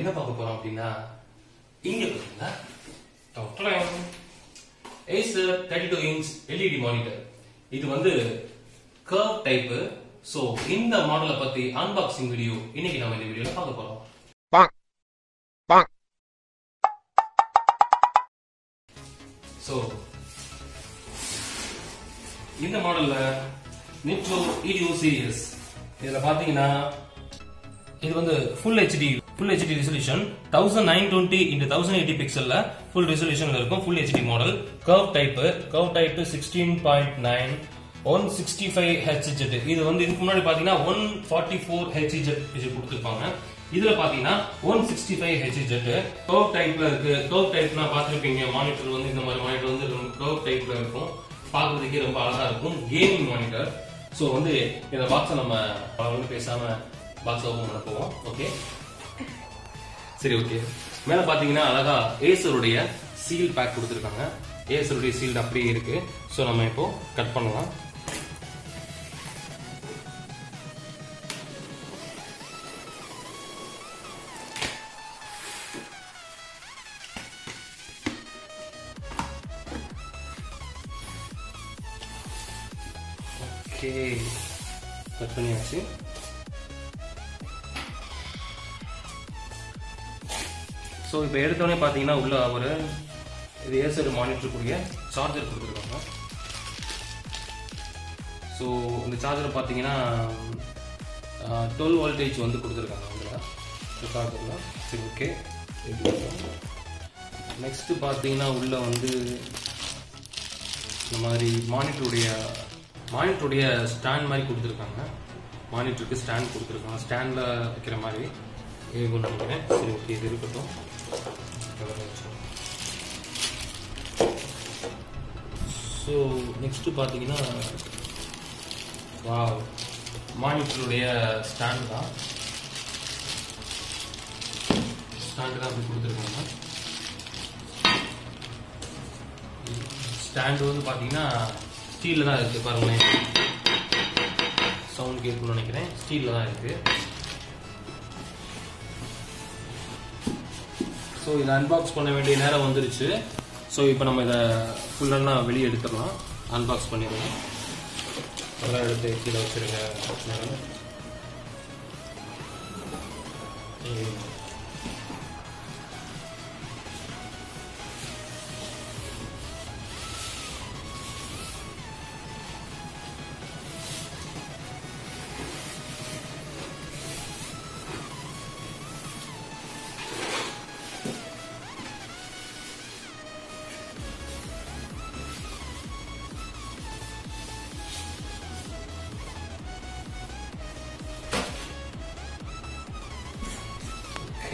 என்ன பார்க்க போறோம் அப்படின்னா இங்க பாத்தீங்கன்னா Acer 32-inch LED monitor. இது வந்து curve type. So இந்த மாடலை பத்தி unboxing வீடியோ இன்னைக்கு நாம இந்த வீடியோல பார்க்க போறோம். So இந்த மாடல்ல Nits EDO series. இதுல பாத்தீங்கன்னா இது வந்து full HD resolution 1920 into 1080 pixel full resolution இருக்கும். Full HD model curve type 16.9 165 Hz. இது வந்து இதுக்கு முன்னாடி பாத்தீங்கன்னா 144 Hz இது கொடுத்திருப்பாங்க. இதுல பாத்தீங்கன்னா 165 Hz curve typeல இருக்கு. curve typeனா பாத்துருப்பீங்க, மானிட்டர் வந்து இந்த மாதிரி மானிட்டர் வந்து curve typeல இருக்கும். பார்க்கிறதுக்கே ரொம்ப அழகா இருக்கும். Gaming monitor. சோ வந்து இந்த பாக்ஸை நம்ம வந்து பேசாம பாக்ஸ் ஓபன் பண்ண போவோம். ஓகே சரி, ஓகே. மேல பாத்தீங்கன்னா அழகா ஏசருடைய சீல் பேக் கொடுத்திருக்காங்க. ஏசருடைய சீல் அப்படியே இருக்கு. சோ நம்ம இப்போ கட் பண்ணலாம். ஓகே, கட் பண்ணியாச்சு. ஸோ இப்போ எடுத்தோடனே பார்த்தீங்கன்னா உள்ள ஒரு இது ஏசர் மானிட்டருக்குரிய சார்ஜர் கொடுத்துருக்காங்க. ஸோ இந்த சார்ஜர் பார்த்தீங்கன்னா 12 வோல்டேஜ் வந்து கொடுத்துருக்காங்க அதில் சார்ஜரில். சரி, ஓகே. நெக்ஸ்ட்டு பார்த்தீங்கன்னா உள்ள வந்து இந்த மாதிரி மானிட்டருடைய ஸ்டாண்ட் மாதிரி கொடுத்துருக்காங்க. மானிட்டருக்கு ஸ்டாண்ட் கொடுத்துருக்காங்க. ஸ்டாண்டில் வைக்கிற மாதிரி இருக்கும்னு நினைக்கிறேன். சரி, ஓகே, இது இருக்கட்டும். ஸோ நெக்ஸ்ட் பார்த்தீங்கன்னா வாவ், மானிட்டருடைய ஸ்டாண்டு தான் அப்படி கொடுத்துருக்காங்க. ஸ்டாண்டு வந்து பார்த்தீங்கன்னா ஸ்டீலில் தான் இருக்குது. பாருங்களேன், சவுண்ட் கேட்கணும்னு நினைக்கிறேன். ஸ்டீலில் தான் இருக்குது. ஸோ இதை அன்பாக்ஸ் பண்ண வேண்டிய நேரம் வந்துருச்சு. ஸோ இப்போ நம்ம இதை ஃபுல்லாக வெளியே எடுத்துடலாம். அன்பாக்ஸ் பண்ணிடலாம். அதெல்லாம் எடுத்து கீழே வச்சுருங்க.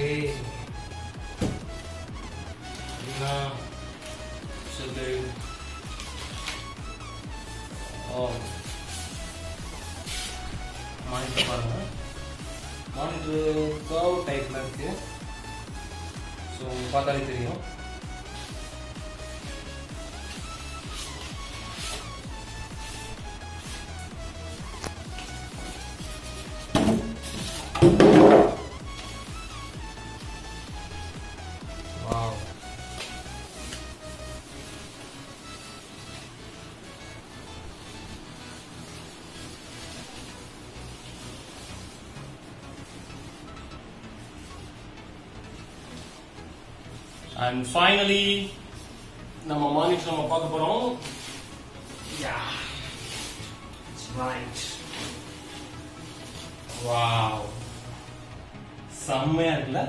Okay. Now, so they monitor பாருங்க. monitor curve type ல இருக்கு. So பார்த்தாலே தெரியும். And finally, நம்ம மானிட்டர் நம்ம பார்க்க போறோம். Yeah, it's right. Wow, செம்மையா இருக்குல்ல?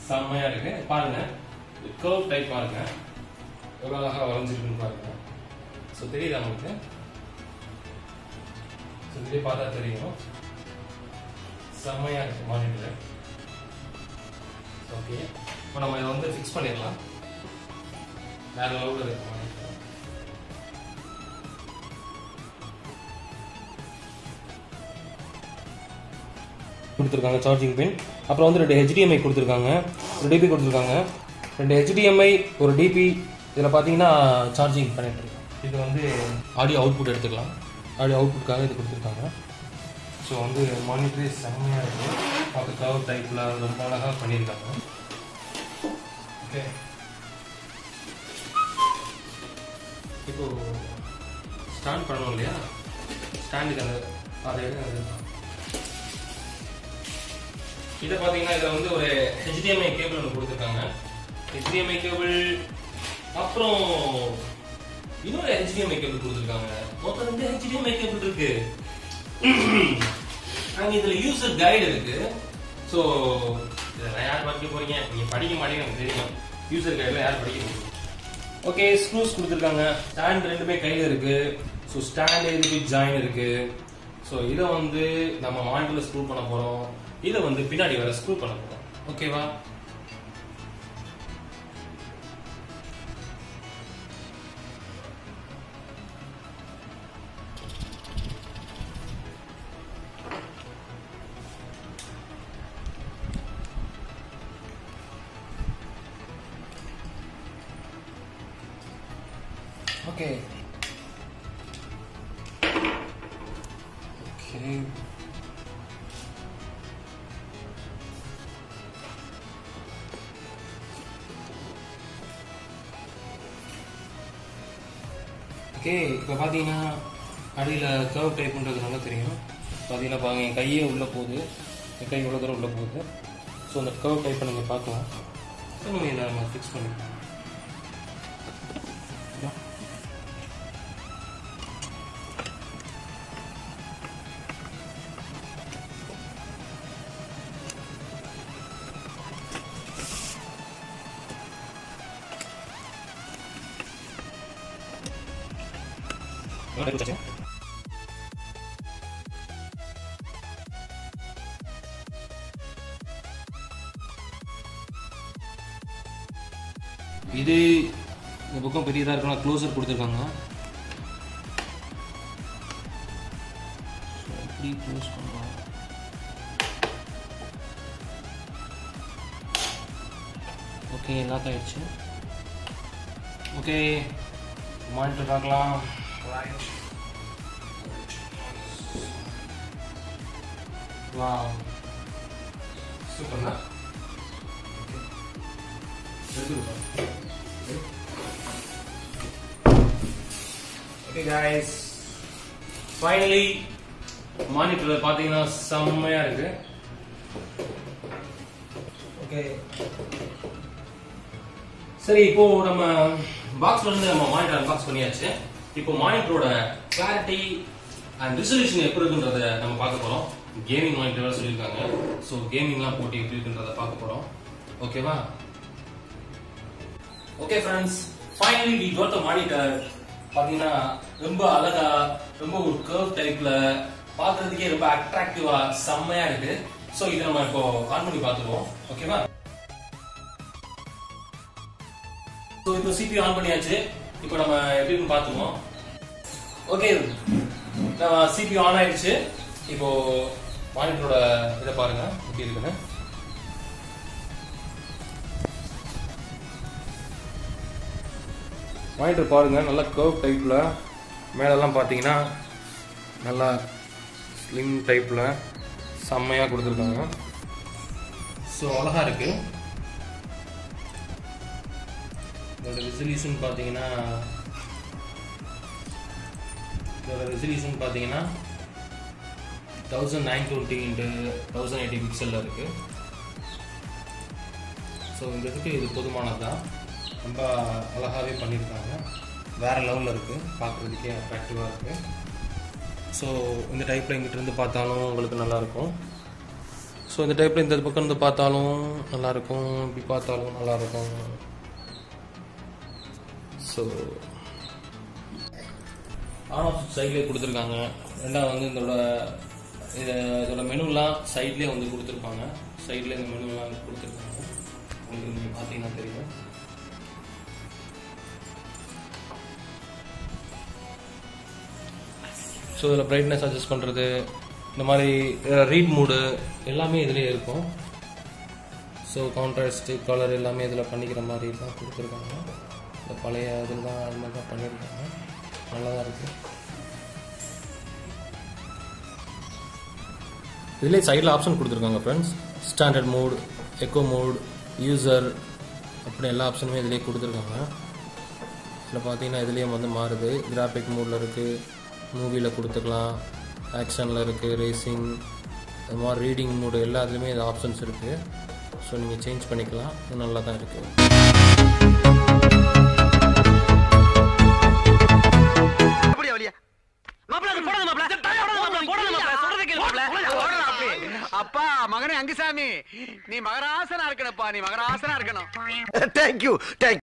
செம்மையா இருக்கு. பாருங்க, curve type பாருங்க, எவ்வளவு அழகா வரைஞ்சிருக்குன்னு பாருங்க. ஸோ தெரியுதா உங்களுக்கு? ஸோ இதே பார்த்தா தெரியும். செம்மையா இருக்கு மானிட்டர். ஓகே, இப்போ நம்ம இதை வந்து ஃபிக்ஸ் பண்ணிடலாம். வேற லெவலில் இருக்கு மானிட்டர். கொடுத்துருக்காங்க சார்ஜிங் பின். அப்புறம் வந்து 2 HDMI கொடுத்துருக்காங்க, 1 DP கொடுத்துருக்காங்க. 2 HDMI 1 DP. இதில் பார்த்தீங்கன்னா சார்ஜிங் பண்ணிட்டு இருக்கோம். இது வந்து ஆடியோ அவுட்புட் எடுத்துக்கலாம். ஆடியோ அவுட்புட்காக இது கொடுத்துருக்காங்க. ஸோ வந்து மானிட்டரே செம்மையாக இருக்கும், பார்க்க கர்வ் டைப்பில் ரொம்ப அழகாக பண்ணியிருக்காங்க. ஓகே, இப்போது ஸ்டாண்ட் பண்ணணும் இல்லையா, ஸ்டாண்டுக்கு அது இதை பார்த்தீங்கன்னா இதில் வந்து ஒரு HDMI கேபிள் ஒன்று கொடுத்துருக்காங்க. HDMI கேபிள், அப்புறம் இன்னொரு HDMI கேபிள் கொடுத்துருக்காங்க. மொத்தம் 2 HDMI கேபிள் இருக்கு. அங்கே இதில் யூசர் கைடு இருக்கு. ஸோ இதெல்லாம் யார் படிக்க போறீங்க, நீங்கள் படிக்க மாட்டீங்க எனக்கு தெரியும். யூசர் கைடில் யார் படிக்க போறீங்க? ஓகே, ஸ்க்ரூஸ் கொடுத்துருக்காங்க. ஸ்டாண்ட் ரெண்டுமே கையில் இருக்கு. ஸோ ஸ்டாண்ட் இதுக்கு ஜாயின் இருக்கு. ஸோ இதை வந்து நம்ம மானிட்டரில் ஸ்க்ரூ பண்ண போகிறோம். இதை வந்து பின்னாடி வர ஸ்க்ரூ பண்ண போகிறோம். ஓகேவா? ஓகே ஓகே ஓகே, இப்போ பார்த்தீங்கன்னா அடியில் கர்வ் டைப் பண்ணுறது நல்லா தெரியும். பார்த்தீங்கன்னா பாருங்க, என் கையே உள்ளே போகுது, என் கை இவ்வளோ தூரம் உள்ளே போகுது. ஸோ அந்த கர்வ் டைப்பை நீங்கள் பார்க்கலாம். நம்ம இதை நம்ம ஃபிக்ஸ் பண்ணிக்கலாம். இது இந்த பக்கம் பெரியதாக இருக்கணும், க்ளோசர் கொடுத்துருக்காங்க. எப்படி க்ளோஸ் பண்ணுவோம்? ஓகே, லாக் ஆயிடுச்சு. ஓகே, மானிட்டர் பார்க்கலாம். வாவ், சூப்பர்ண்ணா. ஓகே guys, ஃபைனலி மானிட்டர் பார்த்தீங்கன்னா செம்மையா இருக்கு. ஓகே, சரி, இப்போ நம்ம பாக்ஸ்ல இருந்து நம்ம மானிட்டர் அன்பாக்ஸ் பண்ணியாச்சு. இப்போ மானிட்டரோட கிளாரிட்டி அண்ட் ரெசல்யூஷன் எப்படி இருக்குன்றத நம்ம பார்க்க போறோம். கேமிங் மானிட்டர் சொல்லியிருக்காங்க. ஸோ கேமிங்லாம் போட்டு எப்படி இருக்குன்றத பார்க்க போறோம். ஓகேவா? Okay friends, finally we got the monitor. பாத்தீங்கன்னா ரொம்ப அழகா, ரொம்ப ஒரு கர்வ் டைப்ல, பார்க்கிறதுக்கே ரொம்ப அட்ராக்டிவா செம்மையா இருக்கு. ஸோ இதை நம்ம இப்போ ஆன் பண்ணி பார்த்துருவோம். ஓகேவா? ஸோ இப்போ CPU ஆன் பண்ணியாச்சு. இப்போ நம்ம எப்படி இருக்குன்னு பார்த்துருவோம். ஓகே, நம்ம CPU ஆன் ஆயிடுச்சு. இப்போ மானிட்டரோட இதை பாருங்க எப்படி இருக்குன்னு. மானிட்டர் பாருங்க, நல்லா கர்வ் டைப்ல, மேலெல்லாம் பார்த்தீங்கன்னா நல்லா ஸ்லிம் டைப்ல செம்மையா கொடுத்துருக்காங்க. ஸோ அழகா இருக்கு. இதோட ரெசல்யூஷன் பார்த்தீங்கன்னா 1920 × 1080 பிக்சல்ல இருக்கு. ஸோ இந்த இதுக்கு இது போதுமானது தான். ரொம்ப அழகாகவே பண்ணியிருக்காங்க. வேறு லெவலில் இருக்குது, பார்க்குறதுக்கே அட்ராக்டிவாக இருக்குது. ஸோ இந்த டைப்பில் இங்கிட்ட இருந்து பார்த்தாலும் உங்களுக்கு நல்லாயிருக்கும். ஸோ இந்த டைப்பில் இந்த பக்கம் இருந்து பார்த்தாலும் நல்லாயிருக்கும், இப்படி பார்த்தாலும் நல்லாயிருக்கும். ஸோ ஆன் ஆஃப் சைட்லேயே கொடுத்துருக்காங்க. ரெண்டாவது வந்து இதோட மெனுலாம் சைட்லேயே வந்து கொடுத்துருப்பாங்க. சைட்லேயே இந்த மெனுலாம் கொடுத்துருக்காங்க. உங்களுக்கு நீங்கள் பார்த்தீங்கன்னா தெரியும். ஸோ இதில் பிரைட்னஸ் அட்ஜஸ்ட் பண்ணுறது, இந்த மாதிரி ரீட் மூடு எல்லாமே இதிலே இருக்கும். ஸோ கான்ட்ராஸ்ட்டு, கலர் எல்லாமே இதில் பண்ணிக்கிற மாதிரி தான் கொடுத்துருக்காங்க. இந்த பழைய இதில் தான் அது மாதிரி தான் பண்ணியிருக்காங்க. நல்லா தான் இருக்குது. இதிலே சைடில் ஆப்ஷன் கொடுத்துருக்காங்க friends. Standard mode, echo mode, user அப்படி எல்லா ஆப்ஷனுமே இதிலே கொடுத்துருக்காங்க. இதில் பார்த்தீங்கன்னா இதுலேயும் வந்து மாறுது. கிராஃபிக் மோடில் இருக்குது, மூவியில் கொடுத்துக்கலாம், ஆக்ஷனில் இருக்குது, ரேசிங், அது மாதிரி ரீடிங் மோடு எல்லாத்துலேயுமே இது ஆப்ஷன்ஸ் இருக்குது. ஸோ நீங்கள் சேஞ்ச் பண்ணிக்கலாம். இது நல்லா தான் இருக்குது. அப்பா மகனே அங்குசாமி, நீ மகராசனா இருக்கணும்ப்பா, நீ மகராசனா இருக்கணும். தேங்க்யூ.